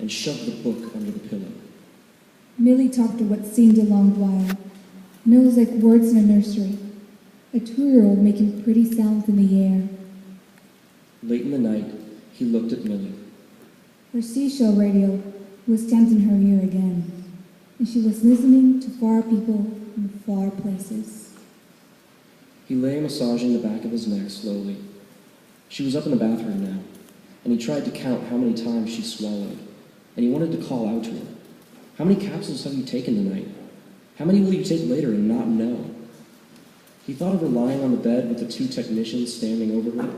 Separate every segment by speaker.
Speaker 1: and shoved the book under the pillow.
Speaker 2: Millie talked for what seemed a long while, and it was like words in a nursery, a 2-year-old making pretty sounds in the air.
Speaker 1: Late in the night, he looked at Millie.
Speaker 2: Her seashell radio was stamped in her ear again, and she was listening to far people in far places.
Speaker 1: He lay massaging the back of his neck slowly. She was up in the bathroom now, and he tried to count how many times she swallowed, and he wanted to call out to her. How many capsules have you taken tonight? How many will you take later and not know? He thought of her lying on the bed with the 2 technicians standing over her.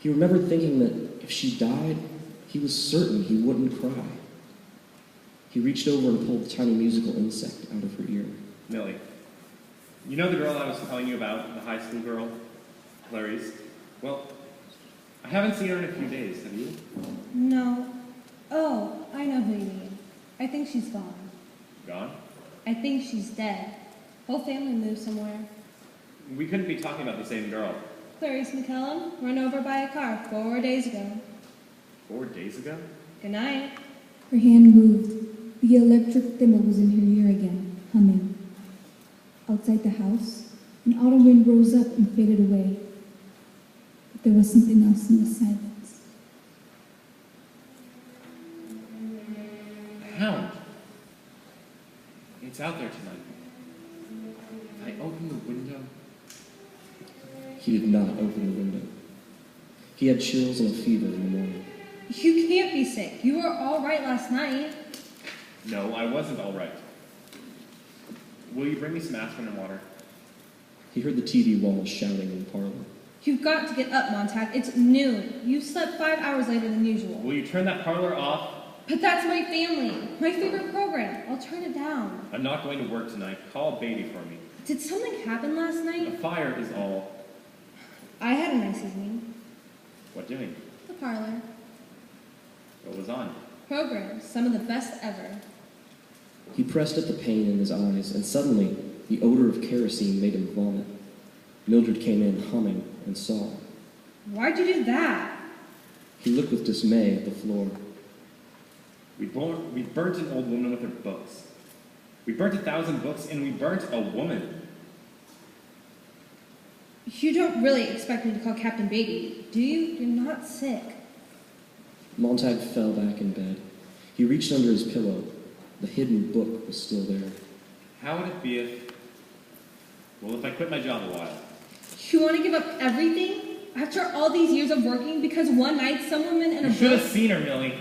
Speaker 1: He remembered thinking that if she died, he was certain he wouldn't cry. He reached over and pulled the tiny musical insect out of her ear.
Speaker 3: Millie, you know the girl I was telling you about, the high school girl, Clarice? Well, I haven't seen her in a few days, have you?
Speaker 4: No. Oh, I know who you mean. I think she's gone.
Speaker 3: Gone?
Speaker 4: I think she's dead. Whole family moved somewhere.
Speaker 3: We couldn't be talking about the same girl.
Speaker 4: Clarice McKellum, run over by a car 4 days ago.
Speaker 3: 4 days ago?
Speaker 4: Good night.
Speaker 2: Her hand moved. The electric thimble was in her ear again, humming. Outside the house, an autumn wind rose up and faded away. But there was something else in the silence.
Speaker 3: A hound. It's out there tonight. I opened the window.
Speaker 1: He did not open the window. He had chills and a fever in the morning.
Speaker 4: You can't be sick. You were all right last night.
Speaker 3: No, I wasn't all right. Will you bring me some aspirin and water?
Speaker 1: He heard the TV walls shouting in the parlor.
Speaker 4: You've got to get up, Montag. It's noon. You slept 5 hours later than usual.
Speaker 3: Will you turn that parlor off?
Speaker 4: But that's my family. My favorite program. I'll turn it down.
Speaker 3: I'm not going to work tonight. Call Beatty for me.
Speaker 4: Did something happen last
Speaker 3: A
Speaker 4: night?
Speaker 3: fire is all.
Speaker 4: I had a nice evening.
Speaker 3: What doing?
Speaker 4: The parlor.
Speaker 3: What was on?
Speaker 4: Programs. Some of the best ever.
Speaker 1: He pressed at the pain in his eyes, and suddenly the odor of kerosene made him vomit. Mildred came in humming and saw.
Speaker 4: Why'd you do that?
Speaker 1: He looked with dismay at the floor.
Speaker 3: We burnt an old woman with her books. We burnt 1,000 books, and we burnt a woman.
Speaker 4: You don't really expect me to call Captain Beatty, do you? You're not sick.
Speaker 1: Montag fell back in bed. He reached under his pillow. The hidden book was still there.
Speaker 3: How would it be if... Well, if I quit my job a while?
Speaker 4: You want to give up everything? After all these years of working because one night some woman in a
Speaker 3: You should
Speaker 4: book...
Speaker 3: have seen her, Millie.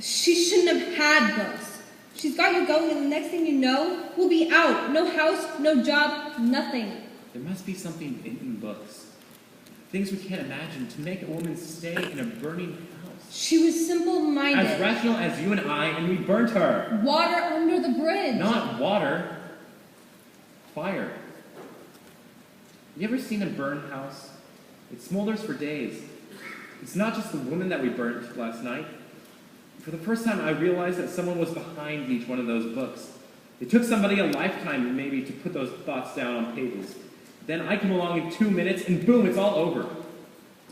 Speaker 4: She shouldn't have had books. She's got you going, and the next thing you know, we'll be out. No house, no job, nothing.
Speaker 3: There must be something in books. Things we can't imagine to make a woman stay in a burning house.
Speaker 4: She was simple-minded.
Speaker 3: As rational as you and I, and we burnt her.
Speaker 4: Water under the bridge.
Speaker 3: Not water. Fire. You ever seen a burned house? It smolders for days. It's not just the woman that we burnt last night. For the first time, I realized that someone was behind each one of those books. It took somebody a lifetime, maybe, to put those thoughts down on pages. Then I come along in 2 minutes, and boom, it's all over.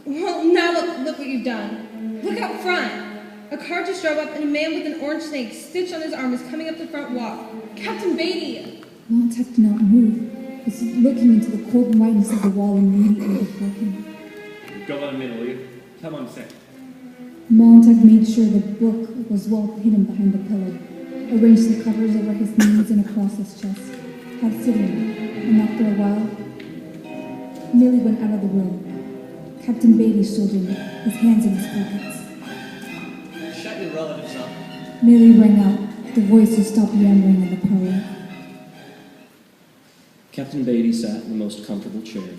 Speaker 4: Well, now look what you've done. Look out front. A car just drove up, and a man with an orange snake stitched on his arm is coming up the front walk. Captain Beatty!
Speaker 2: Montag did not move. He was looking into the cold whiteness of the wall immediately before him.
Speaker 3: Go let him in, will you? Tell him I'm sick.
Speaker 2: Montag made sure the book was well hidden behind the pillow, arranged the covers over his knees and across his chest, had sitting, and after a while, Millie went out of the room. Captain Beatty stood in, his hands in his pockets.
Speaker 5: Shut your relatives up.
Speaker 2: Millie rang out. The voices stopped yammering in the parlor.
Speaker 1: Captain Beatty sat in the most comfortable chair.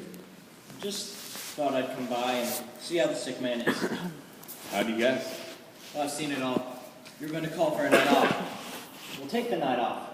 Speaker 5: Just thought I'd come by and see how the sick man is.
Speaker 3: How'd you guess?
Speaker 5: Well, I've seen it all. You're going to call for a night off. We'll take the night off.